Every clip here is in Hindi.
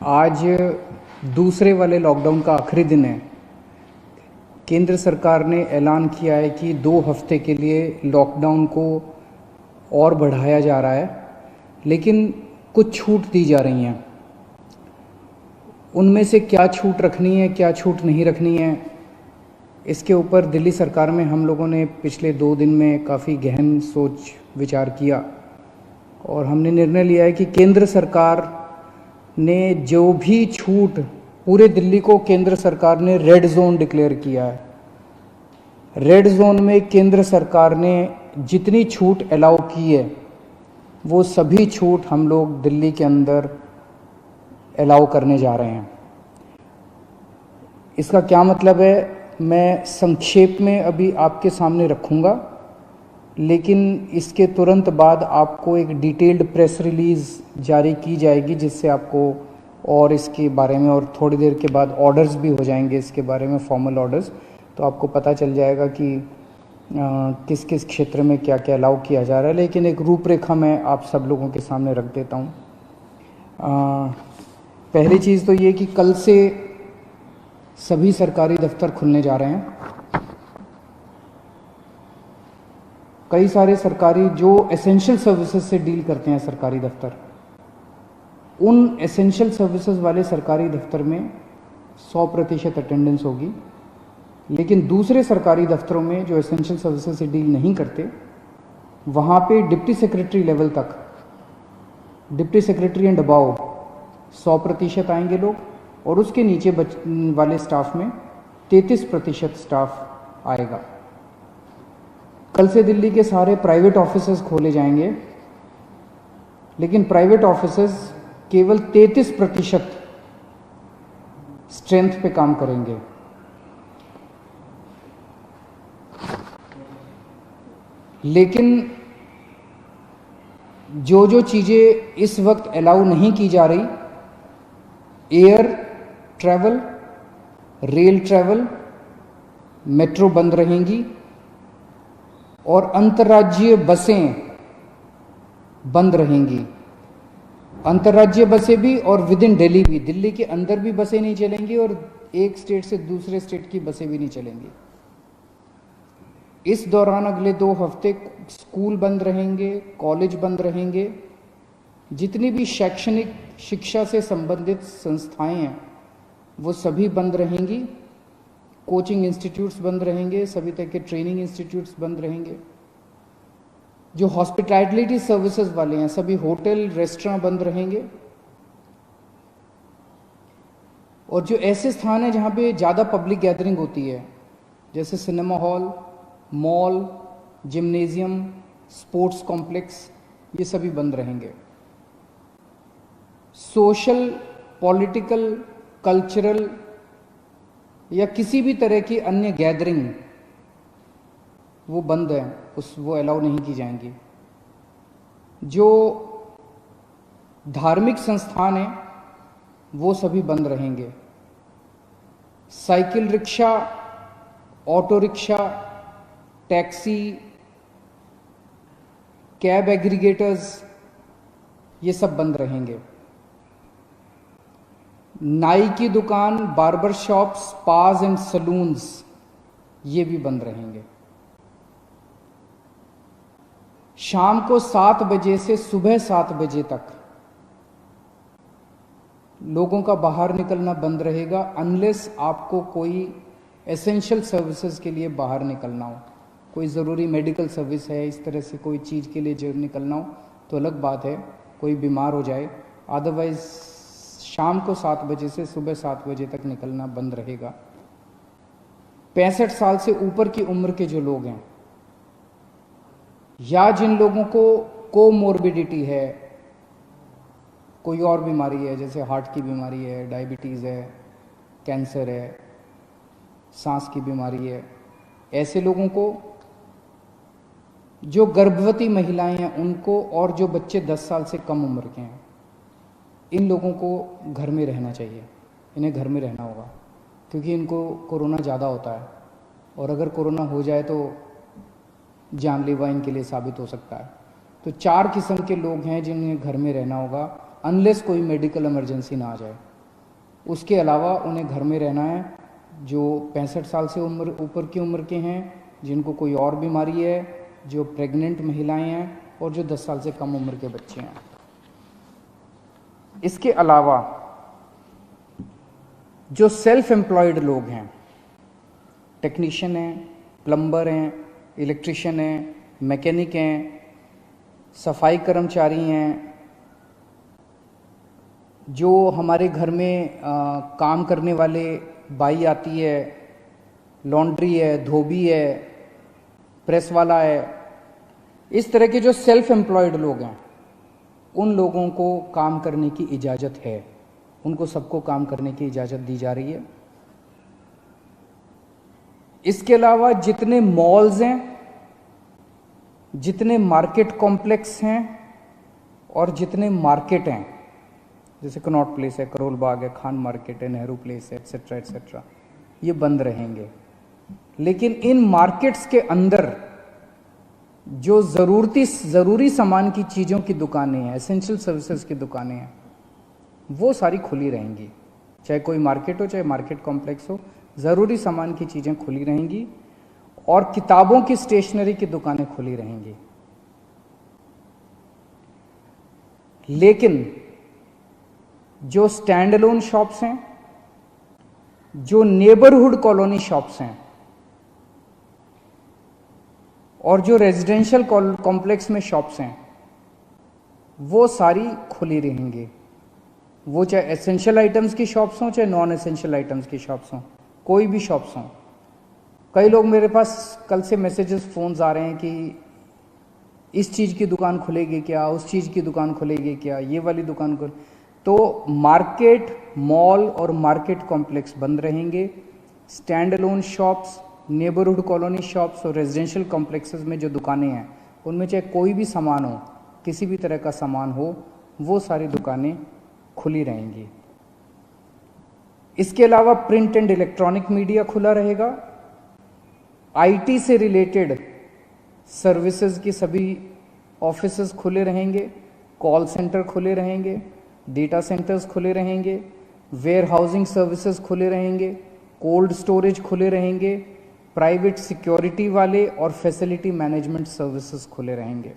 आज दूसरे वाले लॉकडाउन का आखिरी दिन है। केंद्र सरकार ने ऐलान किया है कि 2 हफ्ते के लिए लॉकडाउन को और बढ़ाया जा रहा है, लेकिन कुछ छूट दी जा रही हैं। उनमें से क्या छूट रखनी है, क्या छूट नहीं रखनी है, इसके ऊपर दिल्ली सरकार में हम लोगों ने पिछले 2 दिन में काफ़ी गहन सोच विचार किया और हमने निर्णय लिया है कि केंद्र सरकार ने जो भी छूट, पूरे दिल्ली को केंद्र सरकार ने रेड जोन डिक्लेयर किया है। रेड जोन में केंद्र सरकार ने जितनी छूट अलाउ की है वो सभी छूट हम लोग दिल्ली के अंदर अलाउ करने जा रहे हैं। इसका क्या मतलब है, मैं संक्षेप में अभी आपके सामने रखूँगा, लेकिन इसके तुरंत बाद आपको एक डिटेल्ड प्रेस रिलीज़ जारी की जाएगी, जिससे आपको और इसके बारे में, और थोड़ी देर के बाद ऑर्डर्स भी हो जाएंगे इसके बारे में, फॉर्मल ऑर्डर्स, तो आपको पता चल जाएगा कि किस किस क्षेत्र में क्या क्या अलाउ किया जा रहा है। लेकिन एक रूपरेखा मैं आप सब लोगों के सामने रख देता हूँ। पहली चीज़ तो ये कि कल से सभी सरकारी दफ्तर खुलने जा रहे हैं। कई सारे सरकारी जो एसेंशियल सर्विसेज से डील करते हैं सरकारी दफ्तर, उन एसेंशियल सर्विसेज वाले सरकारी दफ्तर में 100% अटेंडेंस होगी। लेकिन दूसरे सरकारी दफ्तरों में जो एसेंशियल सर्विसेज से डील नहीं करते, वहाँ पे डिप्टी सेक्रेटरी लेवल तक, डिप्टी सेक्रेटरी एंड अबाव 100% आएंगे लोग, और उसके नीचे वाले स्टाफ में 33% स्टाफ आएगा। कल से दिल्ली के सारे प्राइवेट ऑफिसेज खोले जाएंगे, लेकिन प्राइवेट ऑफिसेज केवल 33% स्ट्रेंथ पे काम करेंगे। लेकिन जो जो चीज़ें इस वक्त अलाउ नहीं की जा रही, air travel, rail travel, metro बंद रहेंगी, और अंतर्राज्यीय बसें बंद रहेंगी। अंतर्राज्यीय बसें भी और विद इन दिल्ली भी, दिल्ली के अंदर भी बसें नहीं चलेंगी और एक स्टेट से दूसरे स्टेट की बसें भी नहीं चलेंगी। इस दौरान अगले 2 हफ्ते स्कूल बंद रहेंगे, कॉलेज बंद रहेंगे, जितनी भी शैक्षणिक शिक्षा से संबंधित संस्थाएं हैं वो सभी बंद रहेंगी। कोचिंग इंस्टीट्यूट्स बंद रहेंगे, सभी तरह के ट्रेनिंग इंस्टीट्यूट्स बंद रहेंगे। जो हॉस्पिटैलिटी सर्विसेज वाले हैं, सभी होटल, रेस्टोरेंट बंद रहेंगे। और जो ऐसे स्थान हैं जहाँ पे ज़्यादा पब्लिक गैदरिंग होती है, जैसे cinema hall, mall, gymnasium, sports complex, ये सभी बंद रहेंगे। सोशल, पॉलिटिकल, कल्चरल या किसी भी तरह की अन्य गैदरिंग वो बंद है, वो अलाउ नहीं की जाएंगी। जो धार्मिक संस्थान हैं वो सभी बंद रहेंगे। Cycle rickshaw, auto rickshaw, taxi, cab aggregators, ये सब बंद रहेंगे। नाई की दुकान, बार्बर शॉप्स, स्पास एंड सलून्स, ये भी बंद रहेंगे। शाम को 7 बजे से सुबह 7 बजे तक लोगों का बाहर निकलना बंद रहेगा, अनलेस आपको कोई एसेंशियल सर्विसेज के लिए बाहर निकलना हो, कोई ज़रूरी मेडिकल सर्विस है, इस तरह से कोई चीज़ के लिए जो निकलना हो तो अलग बात है, कोई बीमार हो जाए। अदरवाइज शाम को 7 बजे से सुबह 7 बजे तक निकलना बंद रहेगा। 65 साल से ऊपर की उम्र के जो लोग हैं, या जिन लोगों को कोमोर्बिडिटी है, कोई और बीमारी है, जैसे हार्ट की बीमारी है, डायबिटीज़ है, कैंसर है, सांस की बीमारी है, ऐसे लोगों को, जो गर्भवती महिलाएं हैं उनको, और जो बच्चे 10 साल से कम उम्र के हैं, इन लोगों को घर में रहना चाहिए। इन्हें घर में रहना होगा, क्योंकि इनको कोरोना ज़्यादा होता है, और अगर कोरोना हो जाए तो जानलेवा इनके लिए साबित हो सकता है। तो 4 किस्म के लोग हैं जिन्हें घर में रहना होगा। अनलेस कोई मेडिकल इमरजेंसी ना आ जाए। उसके अलावा उन्हें घर में रहना है। जो 65 साल से ऊपर की उम्र के हैं, जिनको कोई और बीमारी है, जो प्रेग्नेंट महिलाएं हैं और जो 10 साल से कम उम्र के बच्चे हैं। इसके अलावा जो सेल्फ एम्प्लॉयड लोग हैं, टेक्नीशियन हैं, प्लम्बर हैं, इलेक्ट्रिशियन हैं, मैकेनिक हैं, सफाई कर्मचारी हैं, जो हमारे घर में काम करने वाले बाई आती है, लॉन्ड्री है, धोबी है, प्रेस वाला है, इस तरह के जो सेल्फ एम्प्लॉयड लोग हैं, उन लोगों को काम करने की इजाज़त है। उनको सबको काम करने की इजाज़त दी जा रही है। इसके अलावा जितने मॉल्स हैं, जितने मार्केट कॉम्प्लेक्स हैं और जितने मार्केट हैं, जैसे कनॉट प्लेस है, करोल बाग है, खान मार्केट है, नेहरू प्लेस है, एट्सेट्रा एट्सेट्रा, ये बंद रहेंगे। लेकिन इन मार्केट्स के अंदर जो ज़रूरी सामान की चीज़ों की दुकानें हैं, एसेंशियल सर्विसेज की दुकानें हैं, वो सारी खुली रहेंगी। चाहे कोई मार्केट हो, चाहे मार्केट कॉम्प्लेक्स हो, ज़रूरी सामान की चीज़ें खुली रहेंगी और किताबों की स्टेशनरी की दुकानें खुली रहेंगी। लेकिन जो स्टैंड अलोन शॉप्स हैं, जो नेबरहुड कॉलोनी शॉप्स हैं और जो रेजिडेंशियल कॉम्प्लेक्स में शॉप्स हैं, वो सारी खुली रहेंगी। वो चाहे एसेंशियल आइटम्स की शॉप्स हों, चाहे नॉन एसेंशियल आइटम्स की शॉप्स हों, कोई भी शॉप्स हों। कई लोग मेरे पास कल से मैसेजेस, फोन्स आ रहे हैं कि इस चीज़ की दुकान खुलेगी क्या, उस चीज़ की दुकान खुलेगी क्या, ये वाली दुकान खुल। तो मार्केट, मॉल और मार्केट कॉम्प्लेक्स बंद रहेंगे। Stand alone shops, neighbourhood colony shops और रेजिडेंशियल कॉम्प्लेक्सेस में जो दुकानें हैं, उनमें चाहे कोई भी सामान हो, किसी भी तरह का सामान हो, वो सारी दुकानें खुली रहेंगी। इसके अलावा प्रिंट एंड इलेक्ट्रॉनिक मीडिया खुला रहेगा। आईटी से रिलेटेड सर्विसेज की सभी ऑफिसेज खुले रहेंगे, कॉल सेंटर खुले रहेंगे, डेटा सेंटर्स खुले रहेंगे, वेयर हाउसिंग सर्विसेज खुले रहेंगे, कोल्ड स्टोरेज खुले रहेंगे, प्राइवेट सिक्योरिटी वाले और फैसिलिटी मैनेजमेंट सर्विसेज खुले रहेंगे।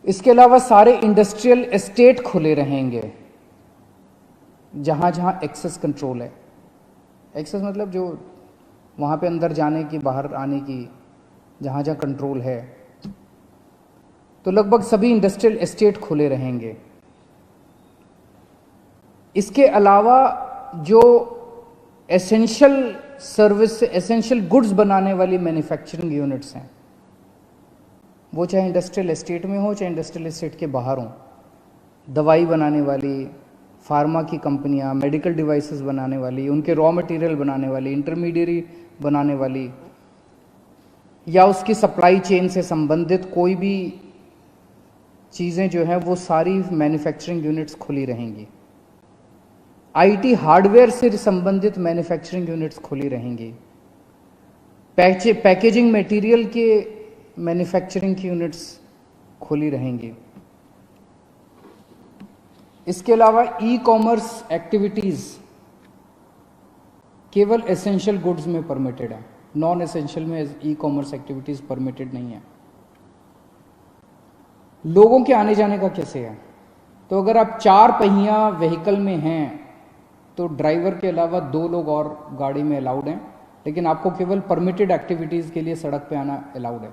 इसके अलावा सारे इंडस्ट्रियल एस्टेट खुले रहेंगे, जहां जहां एक्सेस कंट्रोल है। एक्सेस मतलब जो वहां पे अंदर जाने की, बाहर आने की, जहां जहां कंट्रोल है, तो लगभग सभी इंडस्ट्रियल एस्टेट खुले रहेंगे। इसके अलावा जो एसेंशियल सर्विस, एसेंशियल गुड्स बनाने वाली मैन्युफैक्चरिंग यूनिट्स हैं, वो चाहे इंडस्ट्रियल एस्टेट में हो, चाहे इंडस्ट्रियल एस्टेट के बाहर हो, दवाई बनाने वाली, फार्मा की कंपनियां, मेडिकल डिवाइसेस बनाने वाली, उनके रॉ मटेरियल बनाने वाली, इंटरमीडिएरी बनाने वाली, या उसकी सप्लाई चेन से संबंधित कोई भी चीज़ें जो हैं, वो सारी मैन्युफैक्चरिंग यूनिट्स खुली रहेंगी। आईटी हार्डवेयर से संबंधित मैन्युफैक्चरिंग यूनिट्स खुली रहेंगी। पैकेजिंग मटेरियल के मैन्युफैक्चरिंग की यूनिट्स खुली रहेंगी। इसके अलावा ई कॉमर्स एक्टिविटीज़ केवल एसेंशियल गुड्स में परमिटेड है, नॉन एसेंशियल में ई कॉमर्स एक्टिविटीज़ परमिटेड नहीं है। लोगों के आने जाने का कैसे है? तो अगर आप 4 पहिया व्हीकल में हैं तो ड्राइवर के अलावा 2 लोग और गाड़ी में अलाउड हैं, लेकिन आपको केवल परमिटेड एक्टिविटीज़ के लिए सड़क पे आना अलाउड है।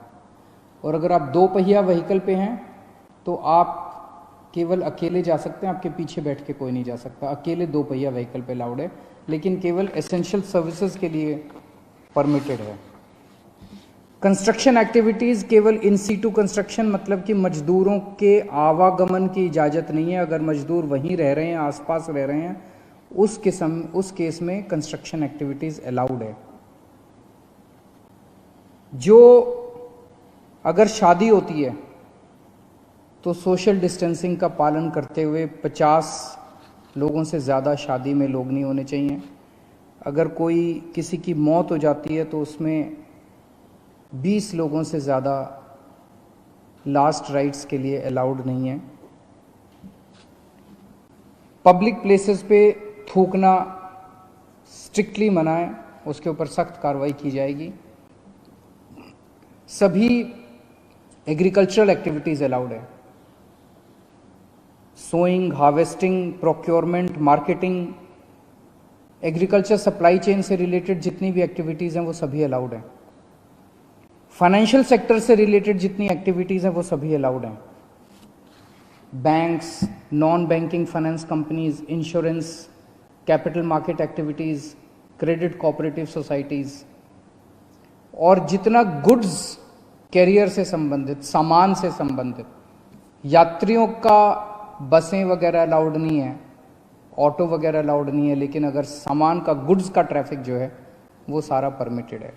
और अगर आप 2 पहिया व्हीकल पे हैं तो आप केवल अकेले जा सकते हैं, आपके पीछे बैठ के कोई नहीं जा सकता। अकेले 2 पहिया व्हीकल पे अलाउड है, लेकिन केवल एसेंशियल सर्विसेज के लिए परमिटेड है। कंस्ट्रक्शन एक्टिविटीज़ केवल इन सीटू कंस्ट्रक्शन, मतलब कि मजदूरों के आवागमन की इजाज़त नहीं है। अगर मजदूर वहीं रह रहे हैं, आसपास रह रहे हैं, उस केस में कंस्ट्रक्शन एक्टिविटीज़ अलाउड है। जो अगर शादी होती है तो सोशल डिस्टेंसिंग का पालन करते हुए 50 लोगों से ज़्यादा शादी में लोग नहीं होने चाहिए। अगर कोई किसी की मौत हो जाती है तो उसमें 20 लोगों से ज़्यादा लास्ट राइट्स के लिए अलाउड नहीं है। पब्लिक प्लेसेस पे थूकना स्ट्रिक्टली मना है, उसके ऊपर सख्त कार्रवाई की जाएगी। सभी एग्रीकल्चरल एक्टिविटीज अलाउड है, sowing, harvesting, procurement, marketing, agriculture supply chain से रिलेटेड जितनी भी एक्टिविटीज हैं वो सभी अलाउड हैं। फाइनेंशियल सेक्टर से रिलेटेड जितनी एक्टिविटीज हैं वो सभी अलाउड हैं। Banks, non banking finance companies, insurance, capital market activities, credit cooperative societies, और जितना गुड्स कैरियर से संबंधित, सामान से संबंधित, यात्रियों का बसें वगैरह अलाउड नहीं है, ऑटो वगैरह अलाउड नहीं है, लेकिन अगर सामान का, गुड्स का ट्रैफिक जो है वो सारा परमिटेड है।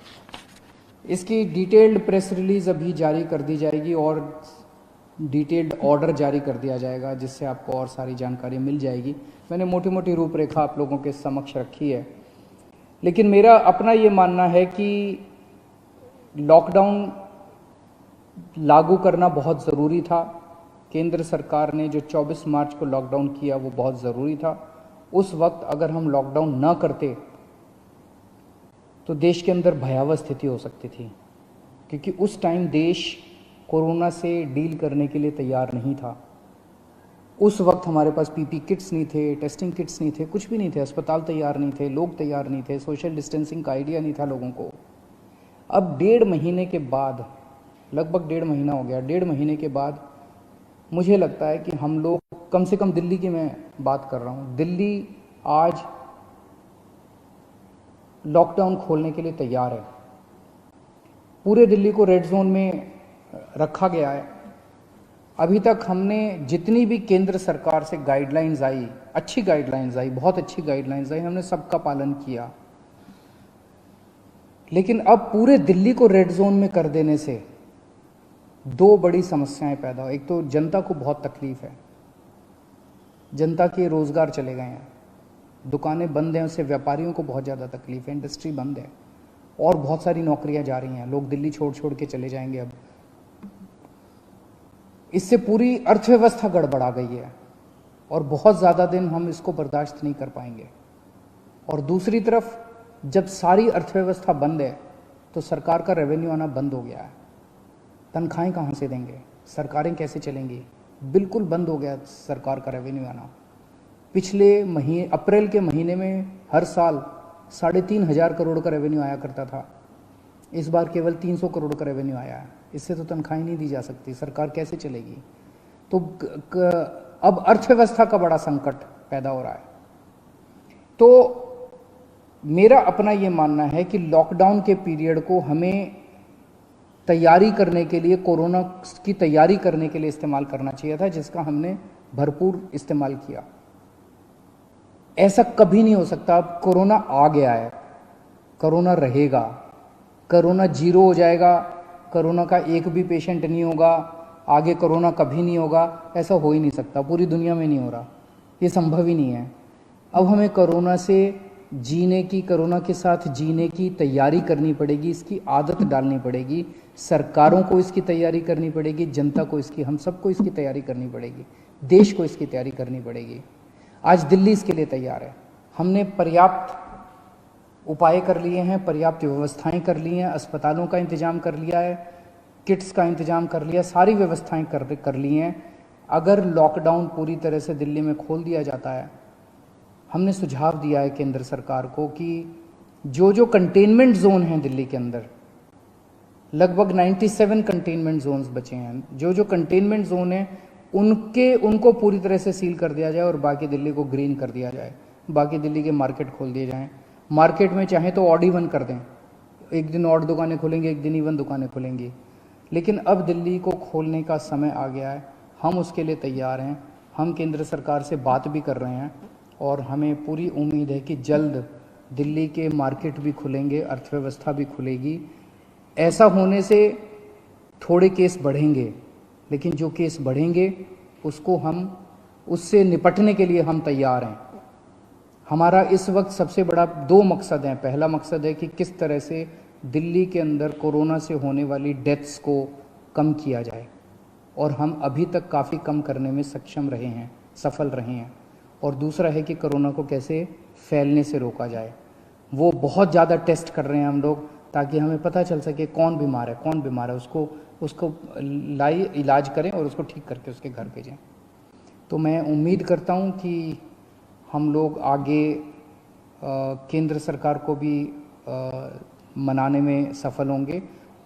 इसकी डिटेल्ड प्रेस रिलीज अभी जारी कर दी जाएगी और डिटेल्ड ऑर्डर जारी कर दिया जाएगा, जिससे आपको और सारी जानकारी मिल जाएगी। मैंने मोटी मोटी रूपरेखा आप लोगों के समक्ष रखी है, लेकिन मेरा अपना ये मानना है कि लॉकडाउन लागू करना बहुत ज़रूरी था। केंद्र सरकार ने जो 24 मार्च को लॉकडाउन किया वो बहुत ज़रूरी था। उस वक्त अगर हम लॉकडाउन न करते तो देश के अंदर भयावह स्थिति हो सकती थी, क्योंकि उस टाइम देश कोरोना से डील करने के लिए तैयार नहीं था। उस वक्त हमारे पास पीपी किट्स नहीं थे, टेस्टिंग किट्स नहीं थे, कुछ भी नहीं थे, अस्पताल तैयार नहीं थे, लोग तैयार नहीं थे, सोशल डिस्टेंसिंग का आइडिया नहीं था लोगों को। अब 1.5 महीने के बाद, लगभग 1.5 महीना हो गया, 1.5 महीने के बाद मुझे लगता है कि हम लोग, कम से कम दिल्ली की मैं बात कर रहा हूँ, दिल्ली आज लॉकडाउन खोलने के लिए तैयार है। पूरे दिल्ली को रेड जोन में रखा गया है। अभी तक हमने जितनी भी केंद्र सरकार से गाइडलाइंस आई, अच्छी गाइडलाइंस आई, बहुत अच्छी गाइडलाइंस आई, हमने सबका पालन किया। लेकिन अब पूरे दिल्ली को रेड जोन में कर देने से 2 बड़ी समस्याएं पैदा हो। एक तो जनता को बहुत तकलीफ है, जनता के रोजगार चले गए हैं, दुकानें बंद हैं, उससे व्यापारियों को बहुत ज़्यादा तकलीफ है, इंडस्ट्री बंद है और बहुत सारी नौकरियां जा रही हैं, लोग दिल्ली छोड़ छोड़ के चले जाएंगे। अब इससे पूरी अर्थव्यवस्था गड़बड़ा गई है और बहुत ज़्यादा दिन हम इसको बर्दाश्त नहीं कर पाएंगे। और दूसरी तरफ जब सारी अर्थव्यवस्था बंद है तो सरकार का रेवेन्यू आना बंद हो गया है। तनख्वाहें कहाँ से देंगे, सरकारें कैसे चलेंगी? बिल्कुल बंद हो गया सरकार का रेवेन्यू आना। पिछले महीने, अप्रैल के महीने में हर साल 3,500 करोड़ का रेवेन्यू आया करता था, इस बार केवल 300 करोड़ का रेवेन्यू आया है। इससे तो तनख्वाहें नहीं दी जा सकती, सरकार कैसे चलेगी? तो अब अर्थव्यवस्था का बड़ा संकट पैदा हो रहा है। तो मेरा अपना ये मानना है कि लॉकडाउन के पीरियड को हमें तैयारी करने के लिए, कोरोना की तैयारी करने के लिए इस्तेमाल करना चाहिए था, जिसका हमने भरपूर इस्तेमाल किया। ऐसा कभी नहीं हो सकता। अब कोरोना आ गया है, कोरोना रहेगा, कोरोना 0 हो जाएगा, कोरोना का एक भी पेशेंट नहीं होगा, आगे कोरोना कभी नहीं होगा, ऐसा हो ही नहीं सकता। पूरी दुनिया में नहीं हो रहा, ये संभव ही नहीं है। अब हमें कोरोना से जीने की, कोरोना के साथ जीने की तैयारी करनी पड़ेगी, इसकी आदत डालनी पड़ेगी। सरकारों को इसकी तैयारी करनी पड़ेगी, जनता को इसकी, हम सबको इसकी तैयारी करनी पड़ेगी, देश को इसकी तैयारी करनी पड़ेगी। आज दिल्ली इसके लिए तैयार है। हमने पर्याप्त उपाय कर लिए हैं, पर्याप्त व्यवस्थाएं कर ली हैं, अस्पतालों का इंतजाम कर लिया है, किट्स का इंतजाम कर लिया, सारी व्यवस्थाएं कर ली हैं। अगर लॉकडाउन पूरी तरह से दिल्ली में खोल दिया जाता है, हमने सुझाव दिया है केंद्र सरकार को कि जो जो कंटेनमेंट जोन हैं दिल्ली के अंदर, लगभग 97 कंटेनमेंट जोन्स बचे हैं, जो जो कंटेनमेंट जोन हैं उनको पूरी तरह से सील कर दिया जाए और बाकी दिल्ली को ग्रीन कर दिया जाए। बाकी दिल्ली के मार्केट खोल दिए जाएं। मार्केट में चाहे तो ऑड इवन कर दें, एक दिन ऑड दुकानें खुलेंगी, एक दिन इवन दुकानें खुलेंगी, लेकिन अब दिल्ली को खोलने का समय आ गया है। हम उसके लिए तैयार हैं। हम केंद्र सरकार से बात भी कर रहे हैं और हमें पूरी उम्मीद है कि जल्द दिल्ली के मार्केट भी खुलेंगे, अर्थव्यवस्था भी खुलेगी। ऐसा होने से थोड़े केस बढ़ेंगे, लेकिन जो केस बढ़ेंगे उससे निपटने के लिए हम तैयार हैं। हमारा इस वक्त सबसे बड़ा 2 मकसद हैं। पहला मकसद है कि किस तरह से दिल्ली के अंदर कोरोना से होने वाली डेथ्स को कम किया जाए, और हम अभी तक काफ़ी कम करने में सक्षम रहे हैं, सफल रहे हैं। और दूसरा है कि कोरोना को कैसे फैलने से रोका जाए। वो बहुत ज़्यादा टेस्ट कर रहे हैं हम लोग, ताकि हमें पता चल सके कौन बीमार है, उसको इलाज करें और उसको ठीक करके उसके घर भेजें। तो मैं उम्मीद करता हूँ कि हम लोग आगे केंद्र सरकार को भी मनाने में सफल होंगे,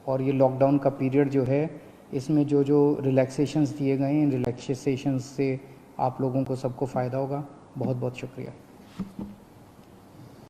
और ये लॉकडाउन का पीरियड जो है, इसमें जो जो रिलैक्सेशंस दिए गए हैं, इन रिलैक्सेशंस से आप लोगों को सबको फ़ायदा होगा। बहुत बहुत शुक्रिया।